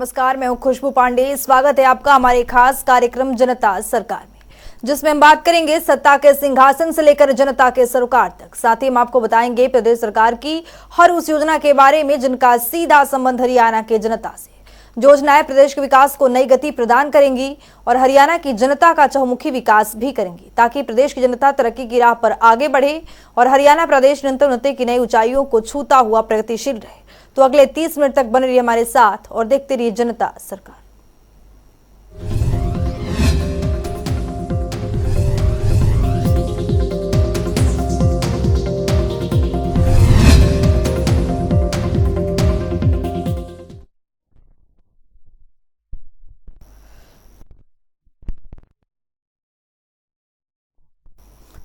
नमस्कार, मैं हूं खुशबू पांडे। स्वागत है आपका हमारे खास कार्यक्रम जनता सरकार में, जिसमें हम बात करेंगे सत्ता के सिंहासन से लेकर जनता के सरोकार तक। साथ ही हम आपको बताएंगे प्रदेश सरकार की हर उस योजना के बारे में जिनका सीधा संबंध हरियाणा के जनता से। जो योजनाएं प्रदेश के विकास को नई गति प्रदान करेंगी और हरियाणा की जनता का चहुमुखी विकास भी करेंगी, ताकि प्रदेश की जनता तरक्की की राह पर आगे बढ़े और हरियाणा प्रदेश निरंतर उन्नति की नई ऊंचाइयों को छूता हुआ प्रगतिशील रहे। तो अगले 30 मिनट तक बने रहिए हमारे साथ और देखते रहिए जनता सरकार।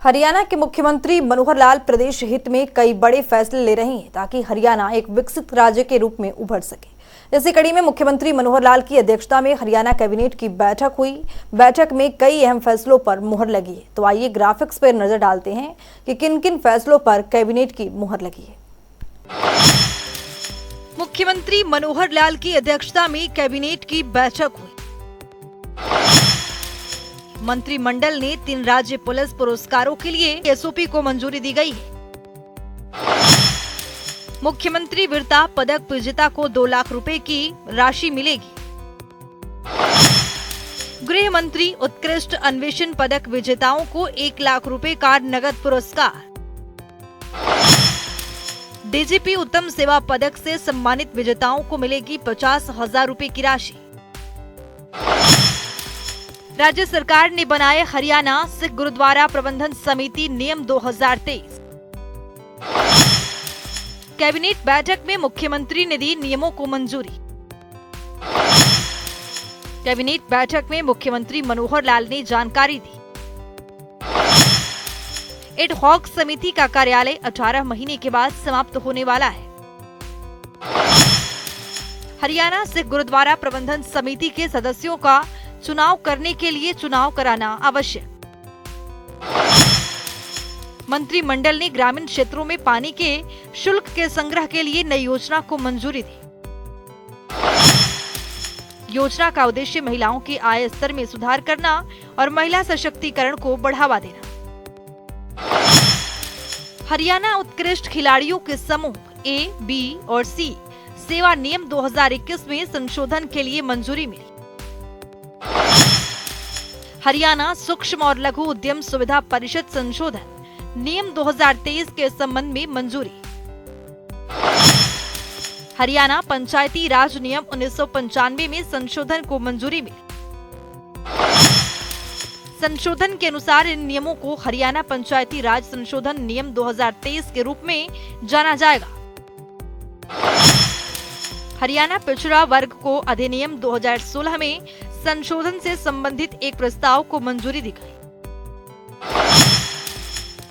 हरियाणा के मुख्यमंत्री मनोहर लाल प्रदेश हित में कई बड़े फैसले ले रहे हैं, ताकि हरियाणा एक विकसित राज्य के रूप में उभर सके। इसी कड़ी में मुख्यमंत्री मनोहर लाल की अध्यक्षता में हरियाणा कैबिनेट की बैठक हुई। बैठक में कई अहम फैसलों पर मुहर लगी है। तो आइए ग्राफिक्स पर नजर डालते हैं कि किन किन फैसलों पर कैबिनेट की मुहर लगी है। मुख्यमंत्री मनोहर लाल की अध्यक्षता में कैबिनेट की बैठक हुई। मंत्रिमंडल ने 3 राज्य पुलिस पुरस्कारों के लिए एसओपी को मंजूरी दी गई है। मुख्यमंत्री वीरता पदक विजेता को 2 लाख रुपए की राशि मिलेगी। गृह मंत्री उत्कृष्ट अन्वेषण पदक विजेताओं को 1 लाख रुपए का नगद पुरस्कार। डीजीपी उत्तम सेवा पदक से सम्मानित विजेताओं को मिलेगी 50,000 रुपए की राशि। राज्य सरकार ने बनाए हरियाणा सिख गुरुद्वारा प्रबंधन समिति नियम 2023। कैबिनेट बैठक में मुख्यमंत्री ने दी नियमों को मंजूरी। कैबिनेट बैठक में मुख्यमंत्री मनोहर लाल ने जानकारी दी। एडहॉक समिति का कार्यालय 18 महीने के बाद समाप्त होने वाला है। हरियाणा सिख गुरुद्वारा प्रबंधन समिति के सदस्यों का चुनाव करने के लिए चुनाव कराना आवश्यक। मंत्रिमंडल ने ग्रामीण क्षेत्रों में पानी के शुल्क के संग्रह के लिए नई योजना को मंजूरी दी। योजना का उद्देश्य महिलाओं के आय स्तर में सुधार करना और महिला सशक्तिकरण को बढ़ावा देना। हरियाणा उत्कृष्ट खिलाड़ियों के समूह ए, बी और सी सेवा नियम 2021 में संशोधन के लिए मंजूरी मिली। हरियाणा सूक्ष्म और लघु उद्यम सुविधा परिषद संशोधन नियम 2023 के संबंध में मंजूरी। हरियाणा पंचायती राज नियम 1995 में संशोधन को मंजूरी मिली। संशोधन के अनुसार इन नियमों को हरियाणा पंचायती राज संशोधन नियम 2023 के रूप में जाना जाएगा। हरियाणा पिछड़ा वर्ग को अधिनियम 2016 में संशोधन से संबंधित एक प्रस्ताव को मंजूरी दी गई।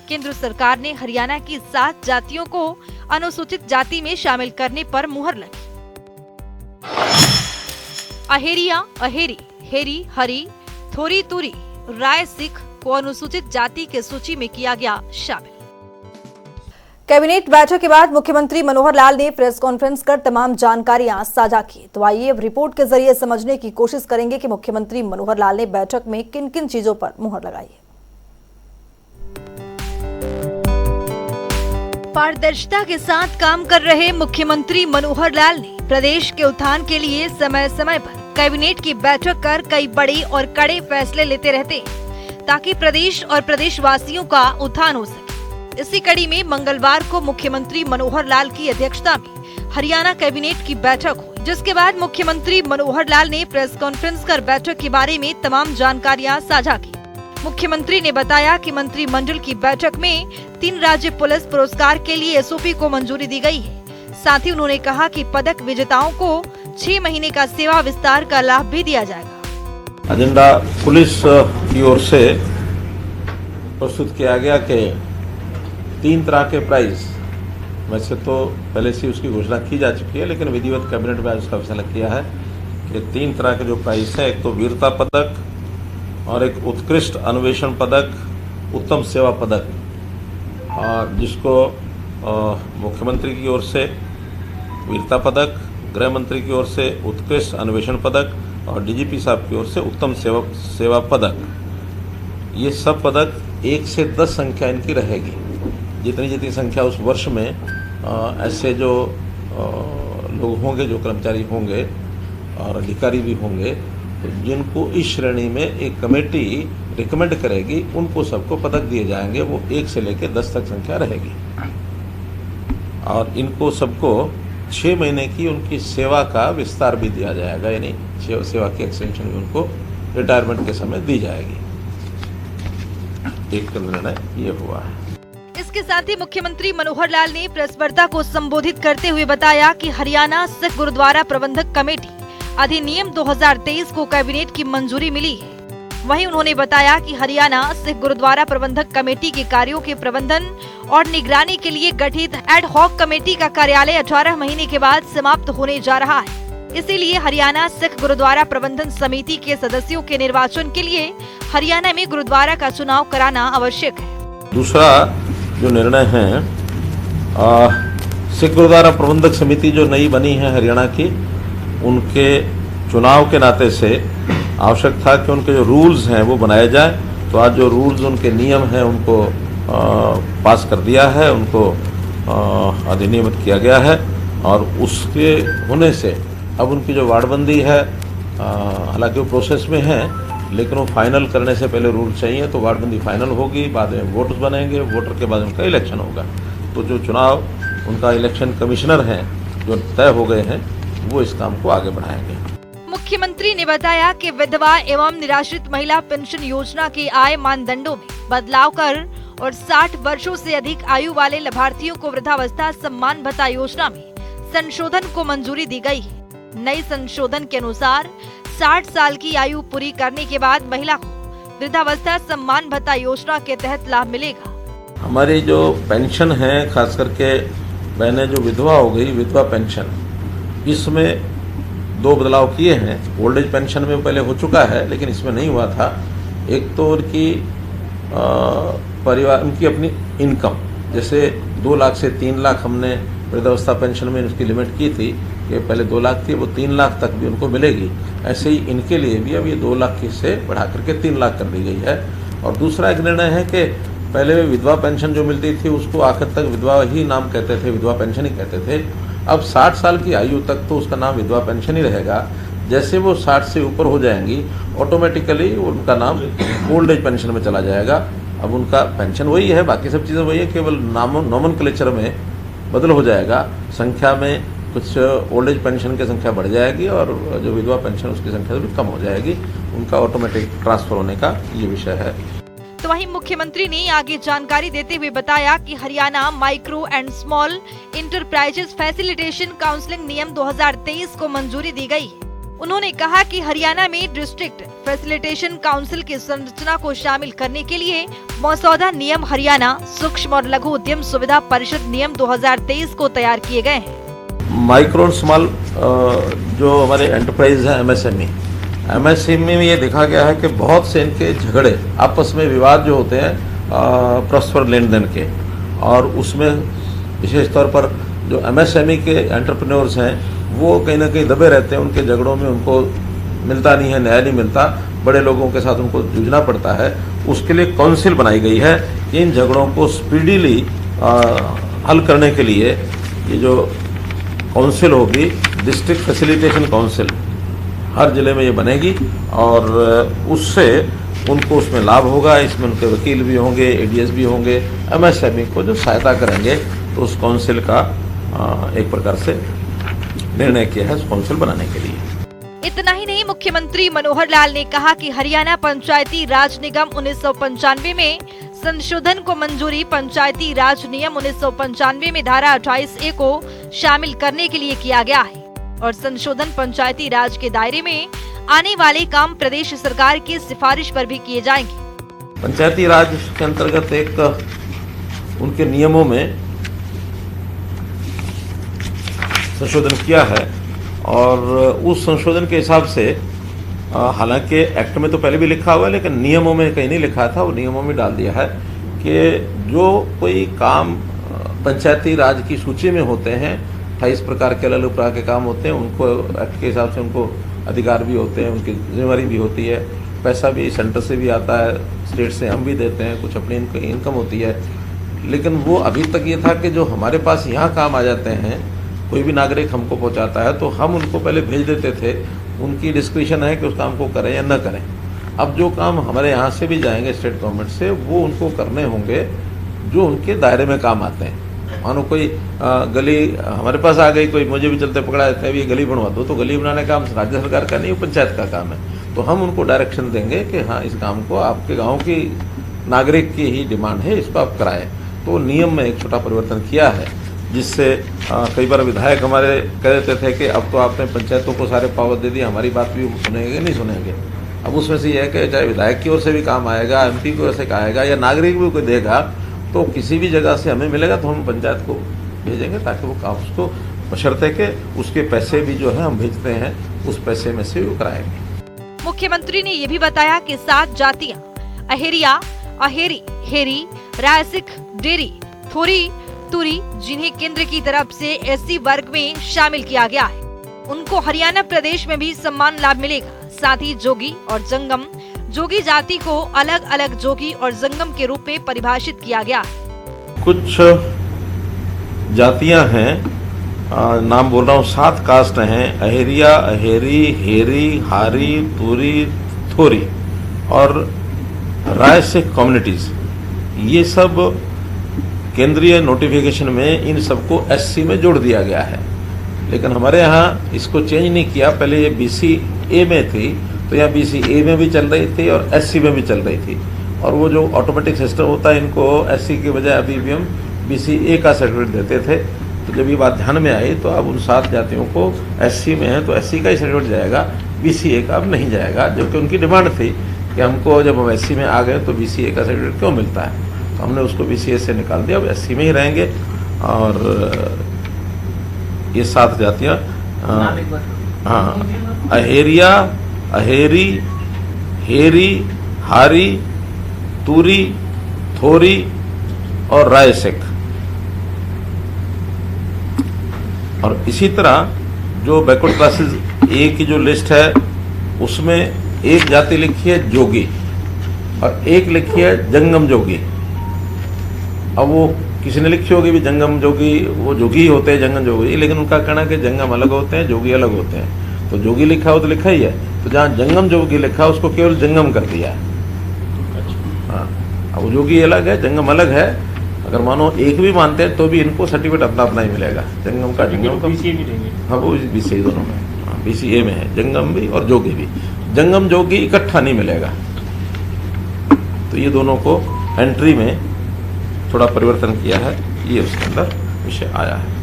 केंद्र सरकार ने हरियाणा की 7 जातियों को अनुसूचित जाति में शामिल करने पर मुहर लगी। अहेरिया, अहेरी, हेरी, हरी, थोरी, तुरी, राय सिख को अनुसूचित जाति के सूची में किया गया शामिल। कैबिनेट बैठक के बाद मुख्यमंत्री मनोहर लाल ने प्रेस कॉन्फ्रेंस कर तमाम जानकारियां साझा की। तो आइए अब रिपोर्ट के जरिए समझने की कोशिश करेंगे कि मुख्यमंत्री मनोहर लाल ने बैठक में किन किन चीजों पर मुहर लगाई है। पारदर्शिता के साथ काम कर रहे मुख्यमंत्री मनोहर लाल ने प्रदेश के उत्थान के लिए समय समय पर कैबिनेट की बैठक कर कई बड़े और कड़े फैसले लेते रहते हैं, ताकि प्रदेश और प्रदेशवासियों का उत्थान हो सके। इसी कड़ी में मंगलवार को मुख्यमंत्री मनोहर लाल की अध्यक्षता में हरियाणा कैबिनेट की बैठक हुई, जिसके बाद मुख्यमंत्री मनोहर लाल ने प्रेस कॉन्फ्रेंस कर बैठक के बारे में तमाम जानकारियां साझा की। मुख्यमंत्री ने बताया कि मंत्रिमंडल की बैठक में 3 राज्य पुलिस पुरस्कार के लिए एसओपी को मंजूरी दी गई है। साथ ही उन्होंने कहा कि पदक विजेताओं को 6 महीने का सेवा विस्तार का लाभ भी दिया जाएगा। एजेंडा पुलिस की ओर से प्रस्तुत किया गया कि 3 तरह के प्राइज, वैसे तो पहले से उसकी घोषणा की जा चुकी है, लेकिन विधिवत कैबिनेट में उसका फैसला किया है कि 3 तरह के जो प्राइज हैं, एक तो वीरता पदक और एक उत्कृष्ट अन्वेषण पदक, उत्तम सेवा पदक, और जिसको मुख्यमंत्री की ओर से वीरता पदक, गृह मंत्री की ओर से उत्कृष्ट अन्वेषण पदक और डीजीपी साहब की ओर से उत्तम सेवा पदक, ये सब पदक 1 से 10 संख्या इनकी रहेगी। जितनी संख्या उस वर्ष में ऐसे जो लोग होंगे, जो कर्मचारी होंगे और अधिकारी भी होंगे, तो जिनको इस श्रेणी में एक कमेटी रिकमेंड करेगी, उनको सबको पदक दिए जाएंगे। वो 1 से लेकर 10 तक संख्या रहेगी और इनको सबको 6 महीने की उनकी सेवा का विस्तार भी दिया जाएगा, यानी सेवा की एक्सटेंशन भी उनको रिटायरमेंट के समय दी जाएगी। एक निर्णय ये हुआ है। इसके साथ ही मुख्यमंत्री मनोहर लाल ने प्रेस वार्ता को संबोधित करते हुए बताया कि हरियाणा सिख गुरुद्वारा प्रबंधक कमेटी अधिनियम 2023 को कैबिनेट की मंजूरी मिली है। वहीं उन्होंने बताया कि हरियाणा सिख गुरुद्वारा प्रबंधक कमेटी के कार्यों के प्रबंधन और निगरानी के लिए गठित एड हॉक कमेटी का कार्यालय 18 महीने के बाद समाप्त होने जा रहा है। इसीलिए हरियाणा सिख गुरुद्वारा प्रबंधन समिति के सदस्यों के निर्वाचन के लिए हरियाणा में गुरुद्वारा का चुनाव कराना आवश्यक है। दूसरा जो निर्णय है, सिख गुरुद्वारा प्रबंधक समिति जो नई बनी है हरियाणा की, उनके चुनाव के नाते से आवश्यक था कि उनके जो रूल्स हैं वो बनाए जाए। तो आज जो रूल्स, उनके नियम हैं, उनको पास कर दिया है, उनको अधिनियमित किया गया है और उसके होने से अब उनकी जो वार्डबंदी है, हालांकि वो प्रोसेस में है, लेकिन वो फाइनल करने से पहले रूल चाहिए। तो वार्डबंदी फाइनल होगी, बाद में वोट्स बनेंगे, वोटर के बाद उनका इलेक्शन होगा। तो जो चुनाव उनका इलेक्शन कमिश्नर हैं जो तय हो गए हैं, वो इस काम को आगे बढ़ाएंगे। मुख्यमंत्री ने बताया कि विधवा एवं निराश्रित महिला पेंशन योजना के आय मानदंडों में बदलाव कर और 60 वर्षों से अधिक आयु वाले लाभार्थियों को वृद्धावस्था सम्मान भत्ता योजना में संशोधन को मंजूरी दी गई है। नई संशोधन के अनुसार 60 साल की आयु पूरी करने के बाद महिला को वृद्धावस्था सम्मान भत्ता योजना के तहत लाभ मिलेगा। हमारी जो पेंशन है, खास करके मैंने जो विधवा हो गई, विधवा पेंशन, इसमें 2 बदलाव किए हैं। ओल्ड एज पेंशन में पहले हो चुका है, लेकिन इसमें नहीं हुआ था। एक तो उनकी परिवार, उनकी अपनी इनकम, जैसे 2 लाख से 3 लाख हमने वृद्धावस्था पेंशन में उसकी लिमिट की थी कि पहले 2 लाख थी, वो 3 लाख तक भी उनको मिलेगी। ऐसे ही इनके लिए भी अब ये 2 लाख से बढ़ा करके 3 लाख कर दी गई है। और दूसरा एक निर्णय है कि पहले विधवा पेंशन जो मिलती थी उसको आखिर तक विधवा ही नाम कहते थे, विधवा पेंशन ही कहते थे। अब 60 साल की आयु तक तो उसका नाम विधवा पेंशन ही रहेगा। जैसे वो 60 से ऊपर हो जाएंगी, ऑटोमेटिकली उनका नाम ओल्ड एज पेंशन में चला जाएगा। अब उनका पेंशन वही है, बाकी सब चीज़ें वही है, केवल नॉमेनक्लेचर में बदल हो जाएगा। संख्या में कुछ ओल्ड एज पेंशन की संख्या बढ़ जाएगी और जो विधवा पेंशन उसकी संख्या भी कम हो जाएगी। उनका ऑटोमेटिक ट्रांसफर होने का ये विषय है। तो वहीं मुख्यमंत्री ने आगे जानकारी देते हुए बताया कि Haryana micro and small enterprises facilitation counselling नियम 2023 को मंजूरी दी गई है। उन्होंने कहा कि हरियाणा में डिस्ट्रिक्ट फैसिलिटेशन काउंसिल की संरचना को शामिल करने के लिए मसौदा नियम हरियाणा सूक्ष्म और लघु उद्यम सुविधा परिषद नियम 2023 को तैयार किए गए हैं। माइक्रो और स्मॉल जो हमारे एंटरप्राइज है, एमएसएमई में ये देखा गया है कि बहुत से इनके झगड़े, आपस में विवाद जो होते हैं परस्पर लेन देन के, और उसमें विशेष तौर पर जो एमएसएमई के एंटरप्रेन्योर्स हैं वो कहीं ना कहीं दबे रहते हैं। उनके झगड़ों में उनको मिलता नहीं है, न्याय नहीं मिलता, बड़े लोगों के साथ उनको जूझना पड़ता है। उसके लिए काउंसिल बनाई गई है। इन झगड़ों को स्पीडीली हल करने के लिए ये जो काउंसिल होगी, डिस्ट्रिक्ट फैसिलिटेशन काउंसिल, हर जिले में ये बनेगी और उससे उनको उसमें लाभ होगा। इसमें उनके वकील भी होंगे, एडीएस भी होंगे, एमएसएमई को जो सहायता करेंगे। तो उस काउंसिल का एक प्रकार से निर्णय किया है उस काउंसिल बनाने के लिए। इतना ही नहीं, मुख्यमंत्री मनोहर लाल ने कहा कि हरियाणा पंचायती राज निगम 1995 में संशोधन को मंजूरी पंचायती राज नियम 1995 में धारा 28A को शामिल करने के लिए किया गया है और संशोधन पंचायती राज के दायरे में आने वाले काम प्रदेश सरकार की सिफारिश पर भी किए जाएंगे। पंचायती राज के अंतर्गत एक उनके नियमों में संशोधन किया है और उस संशोधन के हिसाब से, हालांकि एक्ट में तो पहले भी लिखा हुआ है लेकिन नियमों में कहीं नहीं लिखा था, वो नियमों में डाल दिया है कि जो कोई काम पंचायती राज की सूची में होते हैं 28 प्रकार के अलग अलग प्रकार के काम होते हैं। उनको एक्ट के हिसाब से उनको अधिकार भी होते हैं, उनकी जिम्मेवारी भी होती है। पैसा भी सेंटर से भी आता है, स्टेट से हम भी देते हैं, कुछ अपनी इनकम होती है। लेकिन वो अभी तक ये था कि जो हमारे पास यहाँ काम आ जाते हैं, कोई भी नागरिक हमको पहुँचाता है तो हम उनको पहले भेज देते थे, उनकी डिस्क्रिप्शन है कि उस काम को करें या न करें। अब जो काम हमारे यहाँ से भी जाएंगे स्टेट गवर्नमेंट से, वो उनको करने होंगे जो उनके दायरे में काम आते हैं। मानो कोई गली हमारे पास आ गई, कोई मुझे भी चलते पकड़ा देते हैं, ये गली बनवा दो, तो गली बनाने का काम राज्य सरकार का नहीं, वो पंचायत का काम है। तो हम उनको डायरेक्शन देंगे कि हाँ, इस काम को आपके गांव की नागरिक की ही डिमांड है, इसको आप कराएं। तो नियम में एक छोटा परिवर्तन किया है, जिससे कई बार विधायक हमारे कह देते थे कि अब तो आपने पंचायतों को सारे पावर दे दिए, हमारी बात भी सुनेंगे नहीं सुनेंगे। अब उसमें से ये है कि चाहे विधायक की ओर से भी काम आएगा, MP की ओर से आएगा या नागरिक भी कोई देगा, तो किसी भी जगह से हमें मिलेगा तो हम पंचायत को भेजेंगे, ताकि वो काम उसको बशर्ते के उसके पैसे भी जो है हम भेजते हैं, उस पैसे में से वो कराएंगे। मुख्यमंत्री ने ये भी बताया कि 7 जातियां अहेरिया, अहेरी, हेरी, रायसिक, डेरी, थोरी, तुरी, जिन्हें केंद्र की तरफ से SC वर्ग में शामिल किया गया है, उनको हरियाणा प्रदेश में भी सम्मान लाभ मिलेगा। साथ ही जोगी और जंगम, जोगी जाति को अलग अलग जोगी और जंगम के रूप में परिभाषित किया गया है। कुछ जातियां हैं, नाम बोल रहा हूँ, 7 कास्ट हैं, अहेरिया, अहेरी, हेरी, हारी, तुरी, थोरी और रायसिक कम्युनिटीज। ये सब केंद्रीय नोटिफिकेशन में इन सबको SC में जोड़ दिया गया है। लेकिन हमारे यहाँ इसको चेंज नहीं किया। पहले ये BCA में थी, तो यहाँ BCA में भी चल रही थी और SC में भी चल रही थी। और वो जो ऑटोमेटिक सिस्टम होता है, इनको SC के बजाय अभी भी हम BCA का सर्टिफिकेट देते थे। तो जब ये बात ध्यान में आई, तो अब उन 7 जातियों को SC में है तो SC का ही सर्टिफिकेट जाएगा, BCA का अब नहीं जाएगा। जबकि उनकी डिमांड थी कि हमको जब हम SC में आ गए तो BCA का सर्टिफिकेट क्यों मिलता है, तो हमने उसको BCA से निकाल दिया, अब SC में ही रहेंगे। और ये 7 जातियाँ, हाँ, अहेरिया, अहेरी, हेरी, हारी, तुरी, थोरी और रायसिक। और इसी तरह जो बैकवर्ड क्लासेस A की जो लिस्ट है, उसमें एक जाति लिखी है जोगी और एक लिखी है जंगम जोगी। अब वो किसी ने लिखी होगी भी जंगम जोगी, वो जोगी होते हैं जंगम जोगी, लेकिन उनका कहना है कि जंगम अलग होते हैं, जोगी अलग होते हैं। तो जोगी लिखा हो तो लिखा ही है, तो जहाँ जंगम जोगी लिखा उसको केवल जंगम कर दिया है। हाँ, अब वो जोगी अलग है, जंगम अलग है। अगर मानो एक भी मानते हैं तो भी इनको सर्टिफिकेट अपना अपना ही मिलेगा, जंगम का जंगम का। हाँ, वो BCA दोनों में, हाँ, BCA में है जंगम भी और जोगी भी। जंगम जोगी इकट्ठा नहीं मिलेगा। तो ये दोनों को एंट्री में थोड़ा परिवर्तन किया है, ये उसके अंदर विषय आया है।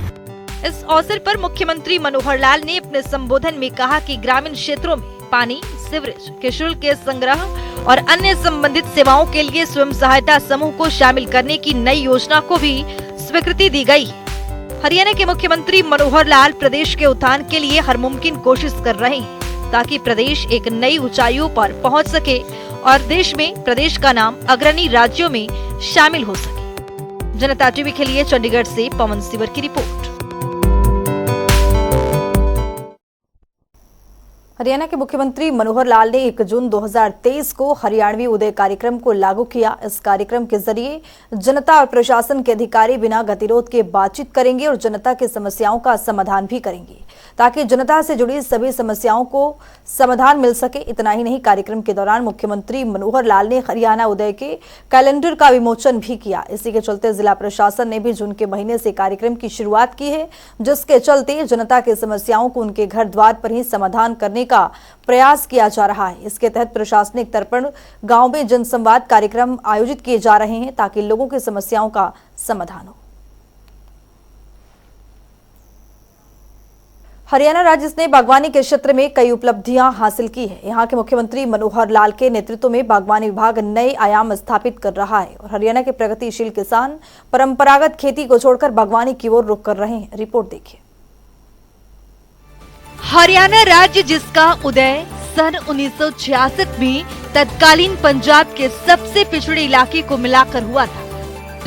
इस अवसर पर मुख्यमंत्री मनोहर लाल ने अपने संबोधन में कहा कि ग्रामीण क्षेत्रों में पानी, सीवरेज के शुल्क के संग्रह और अन्य संबंधित सेवाओं के लिए स्वयं सहायता समूह को शामिल करने की नई योजना को भी स्वीकृति दी गई है। हरियाणा के मुख्यमंत्री मनोहर लाल प्रदेश के उत्थान के लिए हर मुमकिन कोशिश कर रहे हैं, ताकि प्रदेश एक नई ऊंचाइयों पर पहुंच सके और देश में प्रदेश का नाम अग्रणी राज्यों में शामिल हो सके। जनता टीवी के लिए चंडीगढ़ से पवन सिवर की रिपोर्ट। हरियाणा के मुख्यमंत्री मनोहर लाल ने 1 जून 2023 को हरियाणवी उदय कार्यक्रम को लागू किया। इस कार्यक्रम के जरिए जनता और प्रशासन के अधिकारी बिना गतिरोध के बातचीत करेंगे और जनता की समस्याओं का समाधान भी करेंगे, ताकि जनता से जुड़ी सभी समस्याओं को समाधान मिल सके। इतना ही नहीं, कार्यक्रम के दौरान मुख्यमंत्री मनोहर लाल ने हरियाणा उदय के कैलेंडर का विमोचन भी किया। इसी के चलते जिला प्रशासन ने भी जून के महीने से कार्यक्रम की शुरुआत की है, जिसके चलते जनता की समस्याओं को उनके घर द्वार पर ही समाधान करने का प्रयास किया जा रहा है। इसके तहत प्रशासनिक तर्पण गांव में जनसंवाद कार्यक्रम आयोजित किए जा रहे हैं, ताकि लोगों की समस्याओं का समाधान हो। हरियाणा राज्य ने बागवानी के क्षेत्र में कई उपलब्धियां हासिल की है। यहाँ के मुख्यमंत्री मनोहर लाल के नेतृत्व में बागवानी विभाग नए आयाम स्थापित कर रहा है और हरियाणा के प्रगतिशील किसान परंपरागत खेती को छोड़कर बागवानी की ओर रुख कर रहे हैं। रिपोर्ट देखिए। हरियाणा राज्य, जिसका उदय सन 1966 में तत्कालीन पंजाब के सबसे पिछड़े इलाके को मिलाकर हुआ था,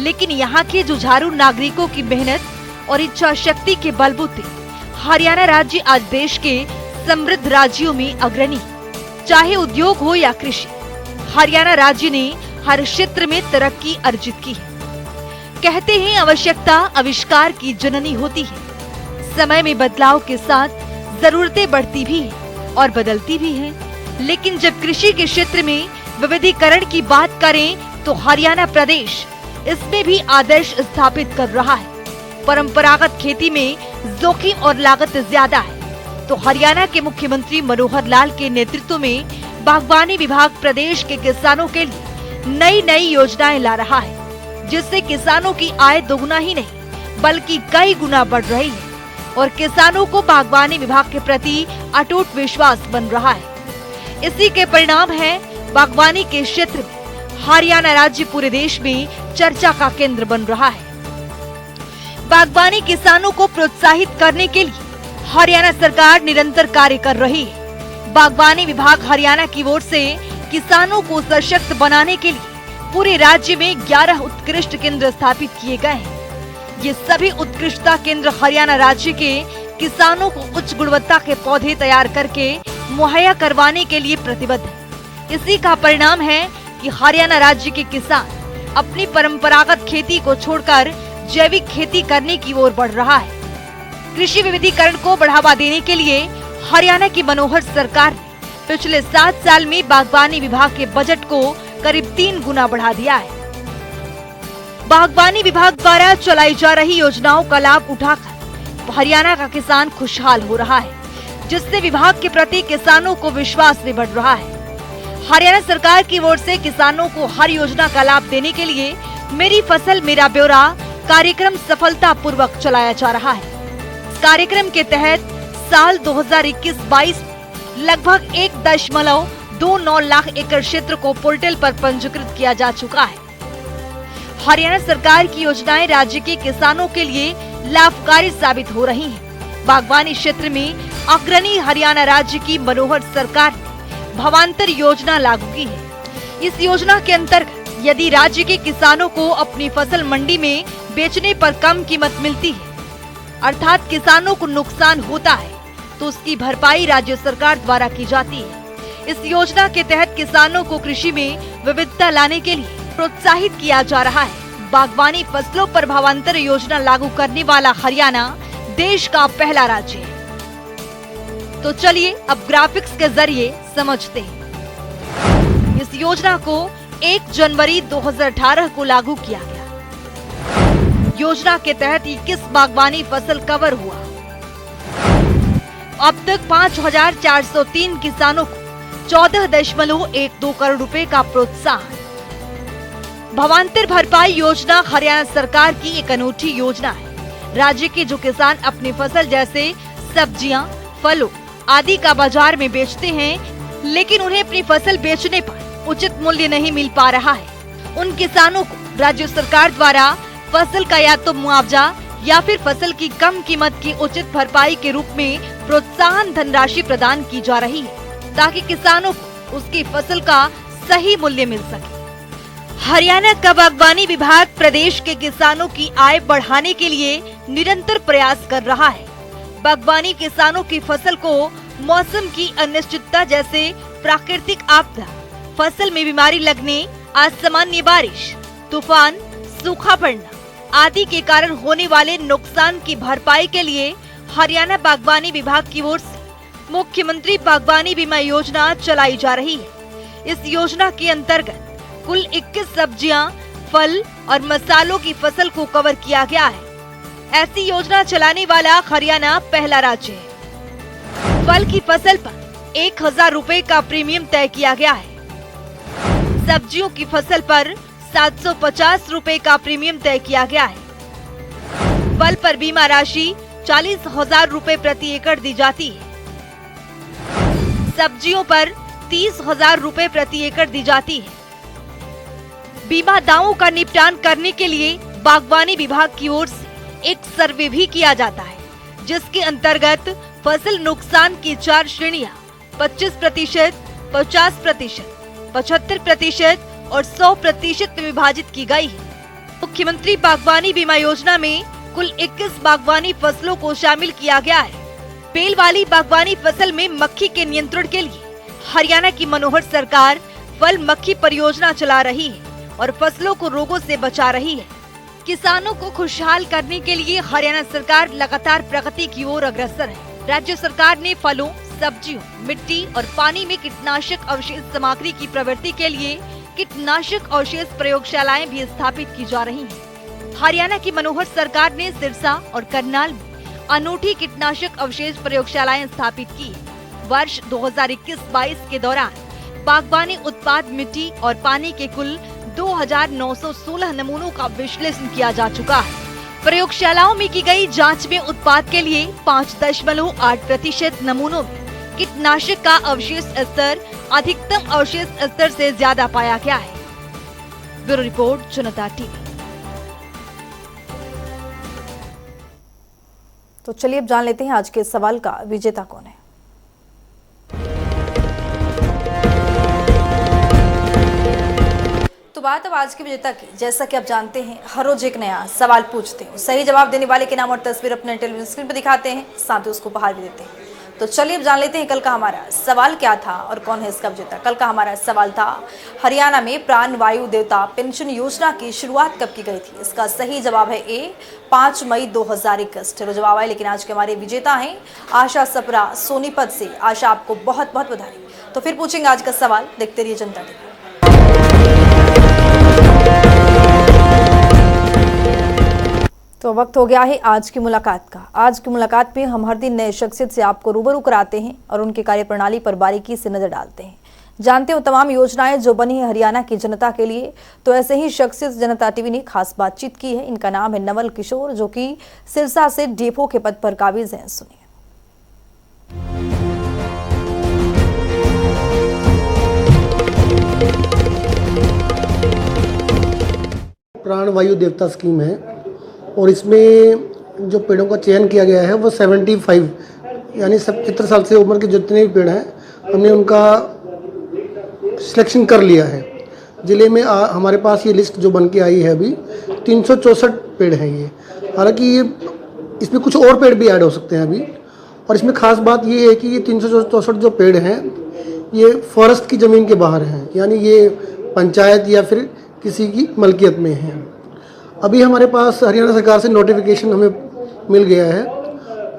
लेकिन यहाँ के जुझारू नागरिकों की मेहनत और इच्छा शक्ति के बलबूते हरियाणा राज्य आज देश के समृद्ध राज्यों में अग्रणी। चाहे उद्योग हो या कृषि, हरियाणा राज्य ने हर क्षेत्र में तरक्की अर्जित की है। कहते हैं आवश्यकता आविष्कार की जननी होती है। समय में बदलाव के साथ जरूरतें बढ़ती भी हैं और बदलती भी हैं। लेकिन जब कृषि के क्षेत्र में विविधीकरण की बात करें तो हरियाणा प्रदेश इसमें भी आदर्श स्थापित कर रहा है। परंपरागत खेती में जोखिम और लागत ज्यादा है, तो हरियाणा के मुख्यमंत्री मनोहर लाल के नेतृत्व में बागवानी विभाग प्रदेश के किसानों के लिए नई नई योजनाएं ला रहा है, जिससे किसानों की आय दोगुना ही नहीं बल्कि कई गुना बढ़ रही है और किसानों को बागवानी विभाग के प्रति अटूट विश्वास बन रहा है। इसी के परिणाम है बागवानी के क्षेत्र में हरियाणा राज्य पूरे देश में चर्चा का केंद्र बन रहा है। बागवानी किसानों को प्रोत्साहित करने के लिए हरियाणा सरकार निरंतर कार्य कर रही है। बागवानी विभाग हरियाणा की ओर से किसानों को सशक्त बनाने के लिए पूरे राज्य में 11 उत्कृष्ट केंद्र स्थापित किए गए हैं। ये सभी उत्कृष्टता केंद्र हरियाणा राज्य के किसानों को उच्च गुणवत्ता के पौधे तैयार करके मुहैया करवाने के लिए प्रतिबद्ध है। इसी का परिणाम है कि हरियाणा राज्य के किसान अपनी परंपरागत खेती को छोड़कर जैविक खेती करने की ओर बढ़ रहा है। कृषि विविधीकरण को बढ़ावा देने के लिए हरियाणा की मनोहर सरकार ने पिछले 7 साल में बागवानी विभाग के बजट को करीब 3 गुना बढ़ा दिया है। बागवानी विभाग द्वारा चलाई जा रही योजनाओं का लाभ उठाकर हरियाणा का किसान खुशहाल हो रहा है, जिससे विभाग के प्रति किसानों को विश्वास भी बढ़ रहा है। हरियाणा सरकार की ओर से किसानों को हर योजना का लाभ देने के लिए मेरी फसल मेरा ब्यौरा कार्यक्रम सफलता पूर्वक चलाया जा रहा है। इस कार्यक्रम के तहत साल 2021-22 में लगभग 1.29 लाख एकड़ क्षेत्र को पोर्टल पर पंजीकृत किया जा चुका है। हरियाणा सरकार की योजनाएं राज्य के किसानों के लिए लाभकारी साबित हो रही हैं। बागवानी क्षेत्र में अग्रणी हरियाणा राज्य की मनोहर सरकार ने भावांतर योजना लागू की है। इस योजना के अंतर्गत यदि राज्य के किसानों को अपनी फसल मंडी में बेचने पर कम कीमत मिलती है, अर्थात किसानों को नुकसान होता है, तो उसकी भरपाई राज्य सरकार द्वारा की जाती है। इस योजना के तहत किसानों को कृषि में विविधता लाने के लिए प्रोत्साहित किया जा रहा है। बागवानी फसलों पर भावांतर योजना लागू करने वाला हरियाणा देश का पहला राज्य है। तो चलिए अब ग्राफिक्स के जरिए समझते हैं। इस योजना को 1 जनवरी 2018 को लागू किया गया। योजना के तहत 21 बागवानी फसल कवर हुआ। अब तक 5,403 किसानों को 14.12 करोड़ रुपए का प्रोत्साहन। भावांतर भरपाई योजना हरियाणा सरकार की एक अनूठी योजना है। राज्य के जो किसान अपनी फसल जैसे सब्जियां, फलों आदि का बाजार में बेचते हैं, लेकिन उन्हें अपनी फसल बेचने पर उचित मूल्य नहीं मिल पा रहा है, उन किसानों को राज्य सरकार द्वारा फसल का या तो मुआवजा या फिर फसल की कम कीमत की उचित भरपाई के रूप में प्रोत्साहन धनराशि प्रदान की जा रही है, ताकि किसानों को उसकी फसल का सही मूल्य मिल सके। हरियाणा का बागवानी विभाग प्रदेश के किसानों की आय बढ़ाने के लिए निरंतर प्रयास कर रहा है। बागवानी किसानों की फसल को मौसम की अनिश्चितता जैसे प्राकृतिक आपदा, फसल में बीमारी लगने, असामान्य बारिश, तूफान, सूखा पड़ना आदि के कारण होने वाले नुकसान की भरपाई के लिए हरियाणा बागवानी विभाग की ओर से मुख्यमंत्री बागवानी बीमा योजना चलाई जा रही है। इस योजना के अंतर्गत कुल 21 सब्जियां, फल और मसालों की फसल को कवर किया गया है। ऐसी योजना चलाने वाला हरियाणा पहला राज्य है। फल की फसल पर 1,000 रुपए का प्रीमियम तय किया गया है। सब्जियों की फसल पर 750 रुपए का प्रीमियम तय किया गया है। फल पर बीमा राशि 40,000 रुपए प्रति एकड़ दी जाती है। सब्जियों पर 30,000 रुपए प्रति एकड़ दी जाती है। बीमा दावों का निपटान करने के लिए बागवानी विभाग की ओर से एक सर्वे भी किया जाता है, जिसके अंतर्गत फसल नुकसान की 4 श्रेणियां 25%, 50%, 75% और 100% में विभाजित की गई है। मुख्यमंत्री बागवानी बीमा योजना में कुल 21 बागवानी फसलों को शामिल किया गया है। बेल वाली बागवानी फसल में मक्खी के नियंत्रण के लिए हरियाणा की मनोहर सरकार फल मक्खी परियोजना चला रही है और फसलों को रोगों से बचा रही है। किसानों को खुशहाल करने के लिए हरियाणा सरकार लगातार प्रगति की ओर अग्रसर है। राज्य सरकार ने फलों, सब्जियों, मिट्टी और पानी में कीटनाशक अवशेष सामग्री की प्रवृत्ति के लिए कीटनाशक अवशेष प्रयोगशालाएं भी स्थापित की जा रही हैं। हरियाणा की मनोहर सरकार ने सिरसा और करनाल में अनूठी कीटनाशक अवशेष प्रयोगशालाएं स्थापित की। वर्ष 2021-22 के दौरान बागवानी उत्पाद मिट्टी और पानी के कुल 2,916 नमूनों का विश्लेषण किया जा चुका है। प्रयोगशालाओं में की गई जांच में उत्पाद के लिए 5.8% नमूनों में कीटनाशक का अवशेष स्तर अधिकतम अवशेष स्तर से ज्यादा पाया गया है। ब्यूरो रिपोर्ट, जनता टीवी। तो चलिए अब जान लेते हैं आज के सवाल का विजेता कौन है। तो बात अब आज के विजेता की। जैसा कि आप जानते हैं, हर रोज एक नया सवाल पूछते हैं, सही जवाब देने वाले के नाम और तस्वीर अपने टेलीविजन स्क्रीन पर दिखाते हैं, साथ ही उसको उपहार भी देते हैं। तो चलिए अब जान लेते हैं कल का हमारा सवाल क्या था और कौन है इसका विजेता। कल का हमारा सवाल था, हरियाणा में प्राण वायु देवता पेंशन योजना की शुरुआत कब की गई थी। इसका सही जवाब है ए 5 मई 2021। चलो जवाब आए, लेकिन आज के हमारे विजेता हैं आशा सपरा सोनीपत से। आशा, आपको बहुत बहुत बधाई। तो फिर पूछेंगे आज का सवाल, देखते रहिए जनता टीवी। तो वक्त हो गया है आज की मुलाकात का। आज की मुलाकात में हम हर दिन नए शख्सियत से आपको रूबरू कराते हैं और उनकी कार्यप्रणाली पर बारीकी से नजर डालते हैं, जानते हो तमाम योजनाएं जो बनी है हरियाणा की जनता के लिए। तो ऐसे ही शख्सियत जनता टीवी ने खास बातचीत की है। इनका नाम है नवल किशोर, जो कि सिरसा से डीएफओ के पद पर काबिज हैं। सुनिए। प्राण वायु देवता स्कीम है और इसमें जो पेड़ों का चयन किया गया है वो 75 यानी 75 साल से उम्र के जितने भी पेड़ हैं हमने उनका सिलेक्शन कर लिया है। ज़िले में हमारे पास ये लिस्ट जो बन के आई है अभी 364 पेड़ हैं ये। हालांकि ये इसमें कुछ और पेड़ भी ऐड हो सकते हैं अभी। और इसमें ख़ास बात ये है कि ये 364 जो पेड़ हैं ये फॉरेस्ट की ज़मीन के बाहर हैं, यानी ये पंचायत या फिर किसी की मलकियत में है। अभी हमारे पास हरियाणा सरकार से नोटिफिकेशन हमें मिल गया है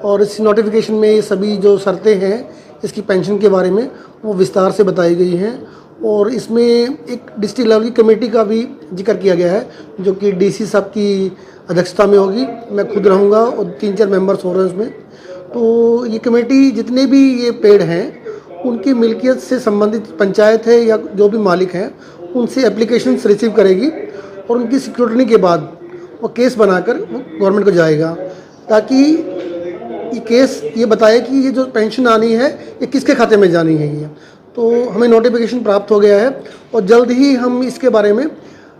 और इस नोटिफिकेशन में ये सभी जो शर्तें हैं इसकी पेंशन के बारे में वो विस्तार से बताई गई हैं। और इसमें एक डिस्ट्रिक्ट लेवल की कमेटी का भी जिक्र किया गया है जो कि डीसी साहब की अध्यक्षता में होगी। मैं खुद रहूँगा और 3-4 मेंबर्स हो रहे हैं उसमें। तो ये कमेटी जितने भी ये पेड़ हैं उनकी मिल्कियत से संबंधित पंचायत है या जो भी मालिक हैं उनसे एप्लीकेशंस रिसीव करेगी और उनकी सिक्योरिटी के बाद वो केस बनाकर वो गवर्नमेंट को जाएगा, ताकि ये केस ये बताए कि ये जो पेंशन आनी है ये किसके खाते में जानी है। ये तो हमें नोटिफिकेशन प्राप्त हो गया है और जल्द ही हम इसके बारे में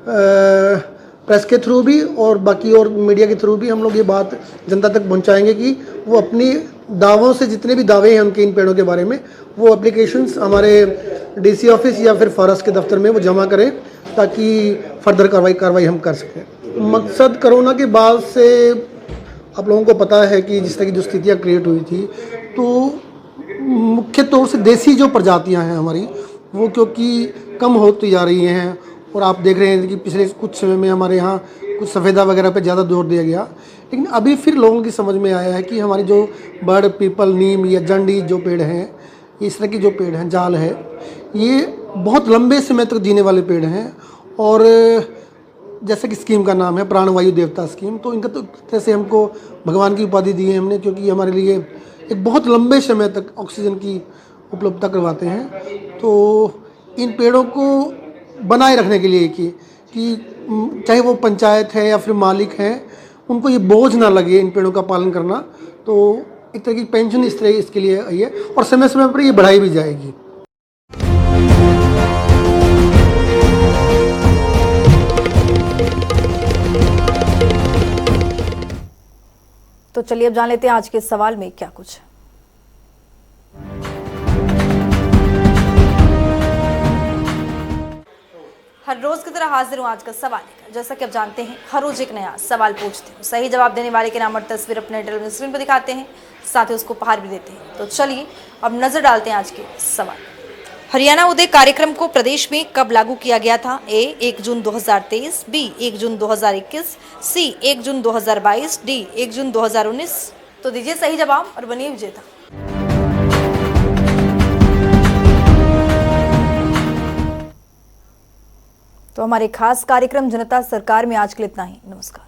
प्रेस के थ्रू भी और बाकी और मीडिया के थ्रू भी हम लोग ये बात जनता तक पहुंचाएंगे कि वो अपनी दावों से जितने भी दावे हैं उनके इन पेड़ों के बारे में वो एप्लीकेशंस हमारे डीसी ऑफिस या फिर फॉरेस्ट के दफ्तर में वो जमा करें ताकि फर्दर कार्रवाई हम कर सकें। मकसद कोरोना के बाद से आप लोगों को पता है कि जिस तरह की जो स्थितियाँ क्रिएट हुई थी, तो मुख्य तौर से देसी जो प्रजातियाँ हैं हमारी वो क्योंकि कम होती जा रही हैं और आप देख रहे हैं कि पिछले कुछ समय में हमारे यहाँ कुछ सफ़ेदा वगैरह पे ज़्यादा जोर दिया गया। लेकिन अभी फिर लोगों की समझ में आया है कि हमारी जो बर्ड, पीपल, नीम या जंडी जो पेड़ हैं, इस तरह की जो पेड़ हैं, जाल है, ये बहुत लंबे समय तक जीने वाले पेड़ हैं। और जैसे कि स्कीम का नाम है प्राण वायु देवता स्कीम, तो इनका तो जैसे हमको भगवान की उपाधि दी है हमने, क्योंकि हमारे लिए एक बहुत लंबे समय तक ऑक्सीजन की उपलब्धता करवाते हैं। तो इन पेड़ों को बनाए रखने के लिए कि चाहे वो पंचायत है या फिर मालिक हैं, उनको ये बोझ ना लगे इन पेड़ों का पालन करना। तो एक तरह की पेंशन इस तरह इसके लिए आई है और समय समय पर ये बढ़ाई भी जाएगी। तो चलिए अब जान लेते हैं आज के सवाल में क्या कुछ। हर रोज की तरह हाजिर हूँ आज का सवाल लेकर। जैसा कि आप जानते हैं हर रोज एक नया सवाल पूछते हैं, सही जवाब देने वाले के नाम और तस्वीर अपने टेलीविजन स्क्रीन पर दिखाते हैं, साथ ही उसको उपहार भी देते हैं। तो चलिए अब नजर डालते हैं आज के सवाल। हरियाणा उदय कार्यक्रम को प्रदेश में कब लागू किया गया था? ए 1 जून 2023, बी 1 जून 2021, सी 1 जून 2022, डी 1 जून 2019। तो दीजिए सही जवाब और बनिए विजेता। तो हमारे खास कार्यक्रम जनता सरकार में आज के लिए इतना ही। नमस्कार।